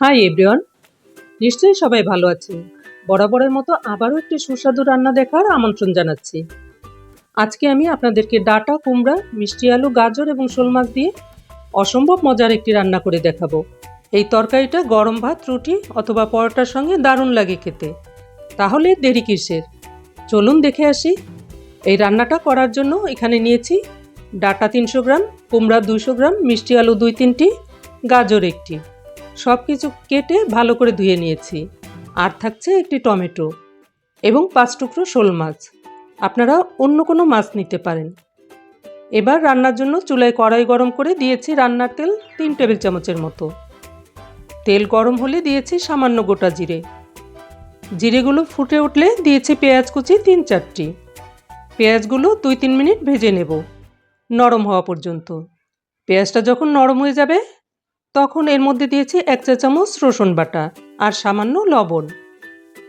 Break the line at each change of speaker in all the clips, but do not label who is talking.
Hi everyone, নিশ্চয়ই সবাই ভালো আছেন। বরাবরের মতো আবারও একটি সুস্বাদু রান্না দেখার আমন্ত্রণ জানাচ্ছি। আজকে আমি আপনাদেরকে ডাঁটা, কুমড়া, মিষ্টি আলু, গাজর এবং শোল মাছ দিয়ে অসম্ভব মজার একটি রান্না করে দেখাবো। এই তরকারিটা গরম ভাত, রুটি অথবা পরোটার সঙ্গে দারুণ লাগে খেতে। তাহলে দেরি কিসের, চলুন দেখে আসি। এই রান্নাটা করার জন্য এখানে নিয়েছি ডাঁটা 300 গ্রাম, কুমড়া 200 গ্রাম, মিষ্টি আলু 2-3টি, গাজর 1টি। সব কিছু কেটে ভালো করে ধুয়ে নিয়েছি। আর থাকছে একটি টমেটো এবং 5 টুকরো শোল মাছ। আপনারা অন্য কোনো মাছ নিতে পারেন। এবার রান্নার জন্য চুলায় কড়াই গরম করে দিয়েছি রান্নার তেল 3 টেবিল চামচের মতো। তেল গরম হলে দিয়েছি সামান্য গোটা জিরে। জিরেগুলো ফুটে উঠলে দিয়েছি পেঁয়াজ কুচি 3-4টি। পেঁয়াজগুলো 2-3 মিনিট ভেজে নেব, নরম হওয়া পর্যন্ত। পেঁয়াজটা যখন নরম হয়ে যাবে তখন এর মধ্যে দিয়েছি 1 চা চামচ রসুন বাটা আর সামান্য লবণ।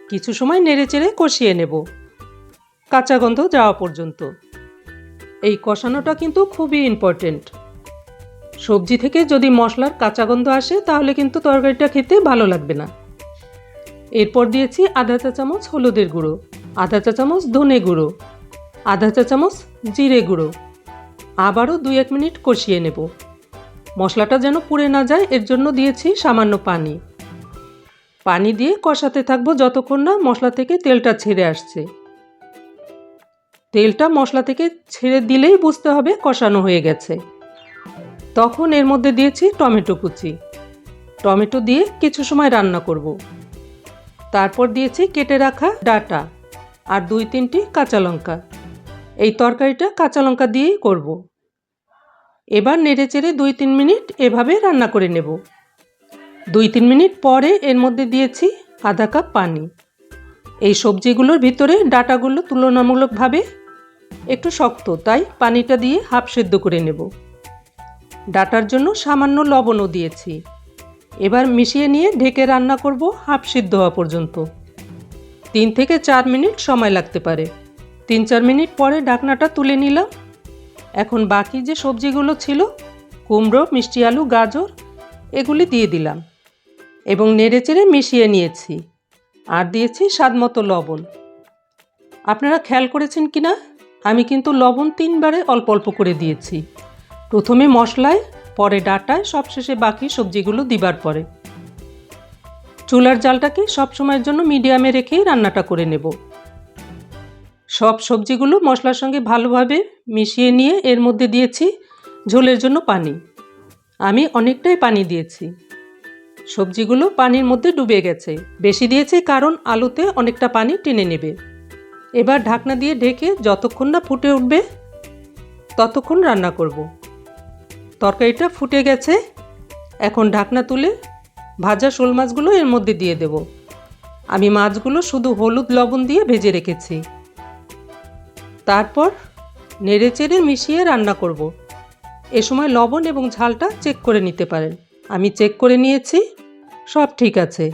কিছু সময় নেড়েচেড়ে কষিয়ে নেব, কাঁচা গন্ধ যাওয়া পর্যন্ত। এই কষানোটা কিন্তু খুবই ইম্পর্টেন্ট। সবজি থেকে যদি মশলার কাঁচা গন্ধ আসে তাহলে কিন্তু তরকারিটা খেতে ভালো লাগবে না। এরপর দিয়েছি আধা চা চামচ হলুদের গুঁড়ো, আধা চা চামচ ধনে গুঁড়ো, আধা চা চামচ জিরে গুঁড়ো। আবারও 2-1 মিনিট কষিয়ে নেব। মশলাটা যেন পুড়ে না যায় এর জন্য দিয়েছি সামান্য পানি। পানি দিয়ে কষাতে থাকবো যতক্ষণ না মশলা থেকে তেলটা ছেড়ে আসছে। তেলটা মশলা থেকে ছেড়ে দিলেই বুঝতে হবে কষানো হয়ে গেছে। তখন এর মধ্যে দিয়েছি টমেটো কুচি। টমেটো দিয়ে কিছু সময় রান্না করব। তারপর দিয়েছি কেটে রাখা ডাঁটা আর 2-3টি কাঁচা লঙ্কা। এই তরকারিটা কাঁচা লঙ্কা দিয়েই করব। এবার নেড়েচেড়ে 2-3 মিনিট এভাবে রান্না করে নেব। 2-3 মিনিট পরে এর মধ্যে দিয়েছি আধা কাপ পানি। এই সবজিগুলোর ভিতরে ডাঁটাগুলো তুলনামূলকভাবে একটু শক্ত, তাই পানিটা দিয়ে হাফ সেদ্ধ করে নেব। ডাঁটার জন্য সামান্য লবণও দিয়েছি। এবার মিশিয়ে নিয়ে ঢেকে রান্না করব হাফ সিদ্ধ হওয়া পর্যন্ত। 3 থেকে 4 মিনিট সময় লাগতে পারে। 3-4 মিনিট পরে ঢাকনাটা তুলে নিলাম। এখন বাকি যে সবজিগুলো ছিল, কুমড়ো, মিষ্টি আলু, গাজর, এগুলি দিয়ে দিলাম এবং নেড়েচেড়ে মিশিয়ে নিয়েছি। আর দিয়েছি স্বাদমতো লবণ। আপনারা খেয়াল করেছেন কিনা, আমি কিন্তু লবণ 3 বারে অল্প অল্প করে দিয়েছি। প্রথমে মশলায়, পরে ডাঁটায়, সবশেষে বাকি সবজিগুলো দিবার পরে। চুলার জালটাকে সবসময়ের জন্য মিডিয়ামে রেখেই রান্নাটা করে নেব। সব সবজিগুলো মশলার সঙ্গে ভালোভাবে মিশিয়ে নিয়ে এর মধ্যে দিয়েছি ঝোলের জন্য পানি। আমি অনেকটাই পানি দিয়েছি। সবজিগুলো পানির মধ্যে ডুবে গেছে। বেশি দিয়েছি কারণ আলুতে অনেকটা পানি টেনে নেবে। এবার ঢাকনা দিয়ে ঢেকে যতক্ষণ না ফুটে উঠবে ততক্ষণ রান্না করব। তরকারিটা ফুটে গেছে। এখন ঢাকনা তুলে ভাজা শোল মাছগুলো এর মধ্যে দিয়ে দেব। আমি মাছগুলো শুধু হলুদ লবণ দিয়ে ভেজে রেখেছি। তারপর নেড়েচেড়ে মিশিয়ে রান্না করব। এ সময় লবণ এবং ঝালটা চেক করে নিতে পারেন। আমি চেক করে নিয়েছি, সব ঠিক আছে।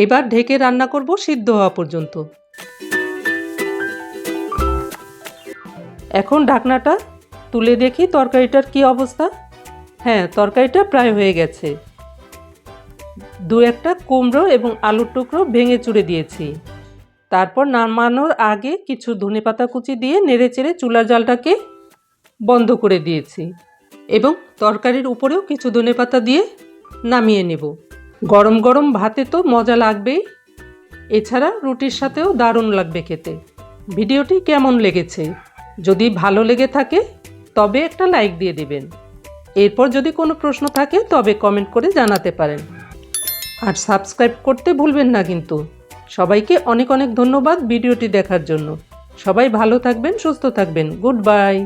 এবার ঢেকে রান্না করব সিদ্ধ হওয়া পর্যন্ত। এখন ঢাকনাটা তুলে দেখি তরকারিটার কি অবস্থা। হ্যাঁ, তরকারিটা প্রায় হয়ে গেছে। 2-1টা কুমড়ো এবং আলুর টুকরো ভেঙে চুড়ে দিয়েছি। তারপর নামানোর আগে কিছু ধনেপাতা কুচি দিয়ে নেড়েচেড়ে চুলার জালটাকে বন্ধ করে দিয়েছি এবং তরকারির উপরেও কিছু ধনেপাতা দিয়ে নামিয়ে নেব। গরম গরম ভাতে তো মজা লাগবেই, এছাড়া রুটির সাথেও দারুণ লাগবে খেতে। ভিডিওটি কেমন লেগেছে? যদি ভালো লেগে থাকে তবে একটা লাইক দিয়ে দিবেন। এরপর যদি কোনো প্রশ্ন থাকে তবে কমেন্ট করে জানাতে পারেন। আর সাবস্ক্রাইব করতে ভুলবেন না কিন্তু। সবাইকে অনেক অনেক ধন্যবাদ ভিডিওটি দেখার জন্য। সবাই ভালো থাকবেন, সুস্থ থাকবেন। Good bye.